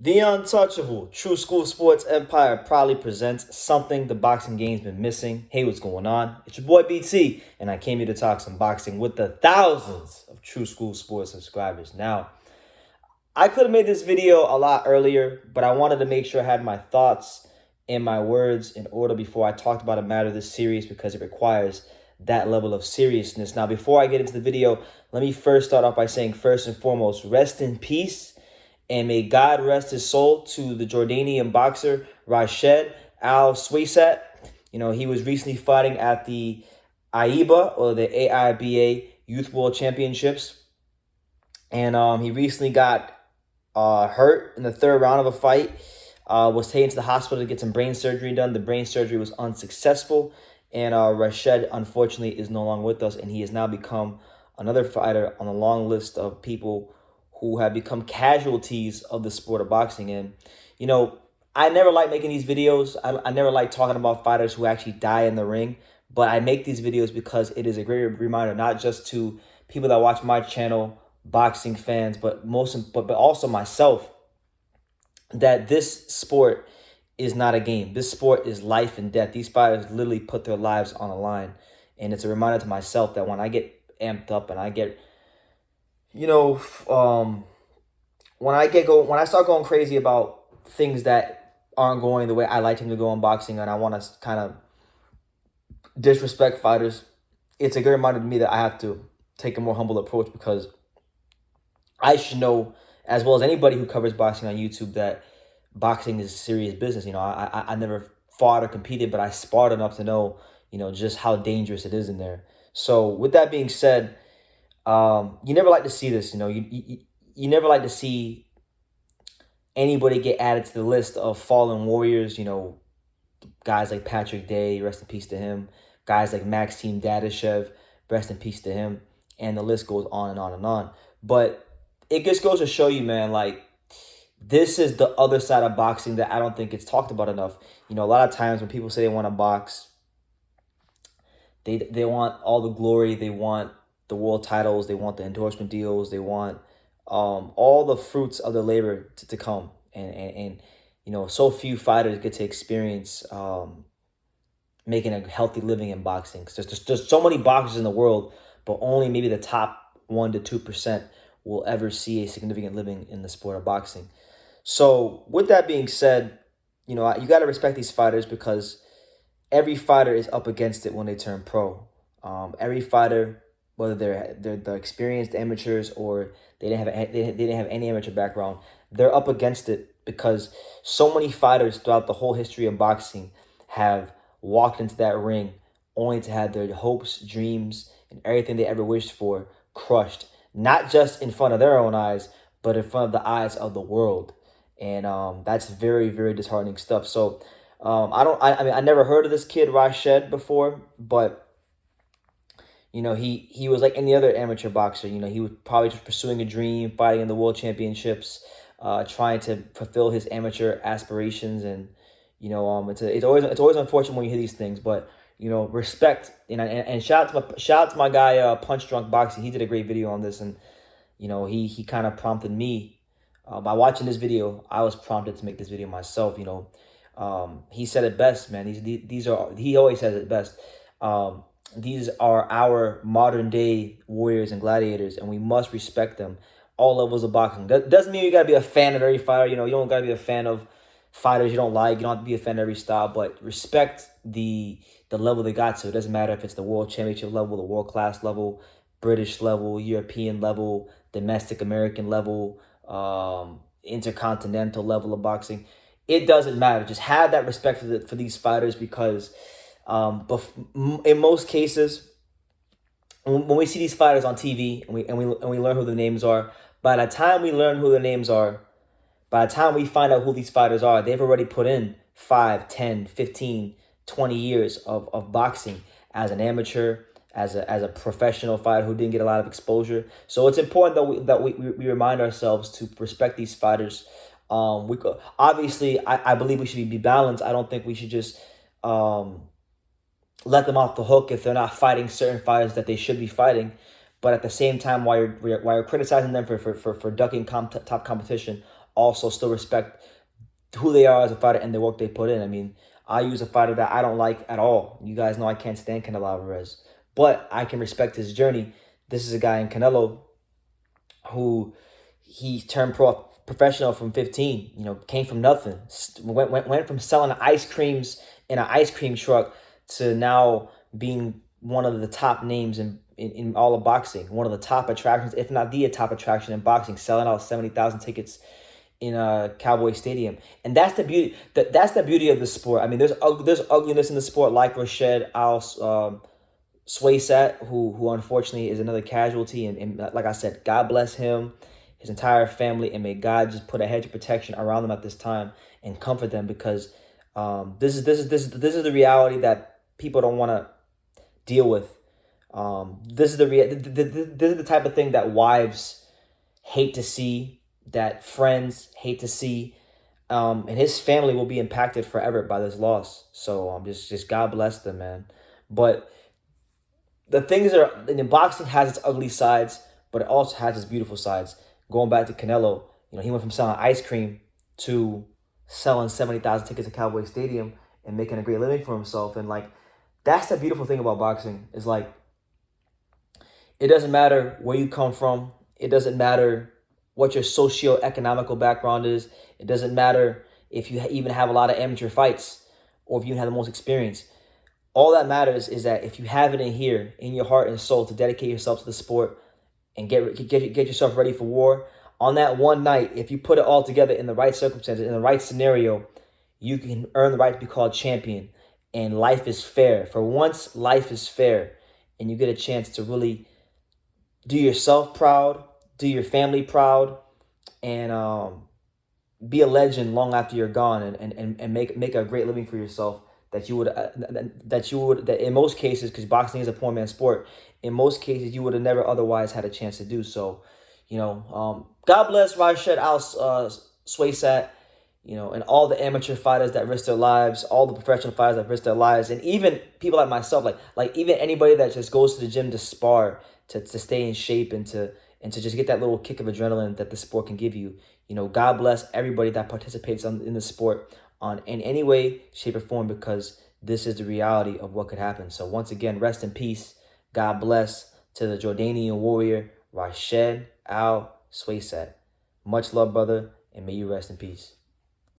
The untouchable True School Sports Empire proudly presents something the boxing game's been missing. Hey, what's going on? It's your boy BT, and I came here to talk some boxing with the thousands of True School Sports subscribers. Now, I could have made this video a lot earlier, but I wanted to make sure I had my thoughts and my words in order before I talked about a matter this serious because it requires that level of seriousness. Now, before I get into the video, let me first start off by saying, first and foremost, rest in peace and may God rest his soul to the Jordanian boxer RASHED Al SWAISAT. You know, he was recently fighting at the AIBA, or the AIBA Youth World Championships. And he recently got hurt in the third round of a fight. Was taken to the hospital to get some brain surgery done. The brain surgery was unsuccessful. And RASHED, unfortunately, is no longer with us. And he has now become another fighter on the long list of people who have become casualties of the sport of boxing. And, you know, I never like making these videos. I never like talking about fighters who actually die in the ring. But I make these videos because it is a great reminder, not just to people that watch my channel, boxing fans, but also myself, that this sport is not a game. This sport is life and death. These fighters literally put their lives on the line. And it's a reminder to myself that when I get amped up and I get, you know, when I start going crazy about things that aren't going the way I like them to go in boxing, and I want to kind of disrespect fighters, it's a good reminder to me that I have to take a more humble approach, because I should know, as well as anybody who covers boxing on YouTube, that boxing is serious business. You know, I never fought or competed, but I sparred enough to know, you know, just how dangerous it is in there. So with that being said, you never like to see this. You know, you never like to see anybody get added to the list of fallen warriors. You know, guys like Patrick Day, rest in peace to him. Guys like Maxime Dadashev, rest in peace to him. And the list goes on and on and on. But it just goes to show you, man, like, this is the other side of boxing that I don't think it's talked about enough. You know, a lot of times when people say they want to box, they want all the glory, they want the world titles, they want the endorsement deals, they want all the fruits of their labor to come. And you know, so few fighters get to experience making a healthy living in boxing. There's so many boxers in the world, but only maybe the top 1 to 2% will ever see a significant living in the sport of boxing. So with that being said, you know, you got to respect these fighters, because every fighter is up against it when they turn pro. Every fighter, whether they're the experienced amateurs or they didn't have any amateur background, they're up against it, because so many fighters throughout the whole history of boxing have walked into that ring only to have their hopes, dreams, and everything they ever wished for crushed, not just in front of their own eyes, but in front of the eyes of the world. And that's very, very disheartening stuff. So I mean, I never heard of this kid RASHED before, but you know, he was like any other amateur boxer. You know, he was probably just pursuing a dream, fighting in the world championships, trying to fulfill his amateur aspirations. And you know, it's always unfortunate when you hear these things, but you know, respect. And shout out to my guy Punch Drunk Boxing. He did a great video on this, and you know, he kind of prompted me. By watching this video, I was prompted to make this video myself. You know, he said it best, man. He always says it best. These are our modern day warriors and gladiators, and we must respect them. All levels of boxing. That doesn't mean you gotta be a fan of every fighter. You know, you don't gotta be a fan of fighters you don't like. You don't have to be a fan of every style, but respect the level they got to. It doesn't matter if it's the world championship level, the world class level, British level, European level, domestic American level, intercontinental level of boxing. It doesn't matter. Just have that respect for these fighters, because in most cases, when we see these fighters on TV and we learn who their names are, by the time we learn who their names are, by the time we find out who these fighters are, they've already put in 5, 10, 15, 20 years of boxing as an amateur, as a professional fighter who didn't get a lot of exposure. So it's important that we remind ourselves to respect these fighters. Obviously, I believe we should be balanced. I don't think we should just let them off the hook if they're not fighting certain fighters that they should be fighting. But at the same time, while you're criticizing them for ducking top competition, also still respect who they are as a fighter and the work they put in. I mean, I use a fighter that I don't like at all. You guys know I can't stand Canelo Alvarez, but I can respect his journey. This is a guy in Canelo who he turned professional from 15. You know, came from nothing. Went from selling ice creams in an ice cream truck to now being one of the top names in all of boxing. One of the top attractions, if not the top attraction in boxing, selling out 70,000 tickets in a Cowboy Stadium. And that's the beauty. That's the beauty of the sport. I mean, there's ugliness in the sport, like RASHED Al SWAISAT, who unfortunately is another casualty. And like I said, God bless him, his entire family, and may God just put a hedge of protection around them at this time and comfort them, because this is the reality that people don't want to deal with. This is the type of thing that wives hate to see, that friends hate to see, and his family will be impacted forever by this loss. So just God bless them, man. But the things are, in boxing has its ugly sides, but it also has its beautiful sides. Going back to Canelo, you know, he went from selling ice cream to selling 70,000 tickets at Cowboy Stadium and making a great living for himself. And like, that's the beautiful thing about boxing, is like, it doesn't matter where you come from. It doesn't matter what your socio-economical background is. It doesn't matter if you even have a lot of amateur fights or if you have the most experience. All that matters is that if you have it in here, in your heart and soul, to dedicate yourself to the sport and get yourself ready for war, on that one night, if you put it all together in the right circumstances, in the right scenario, you can earn the right to be called champion. And life is fair. For once, life is fair. And you get a chance to really do yourself proud, do your family proud, and be a legend long after you're gone, and make a great living for yourself that in most cases, because boxing is a poor man's sport, in most cases you would have never otherwise had a chance to do. So, you know, God bless RASHED Al SWAISAT, you know, and all the amateur fighters that risk their lives, all the professional fighters that risk their lives, and even people like myself, like even anybody that just goes to the gym to spar, to stay in shape, and to just get that little kick of adrenaline that the sport can give you. You know, God bless everybody that participates in the sport in any way, shape, or form, because this is the reality of what could happen. So once again, rest in peace. God bless to the Jordanian warrior, RASHED Al SWAISAT. Much love, brother, and may you rest in peace.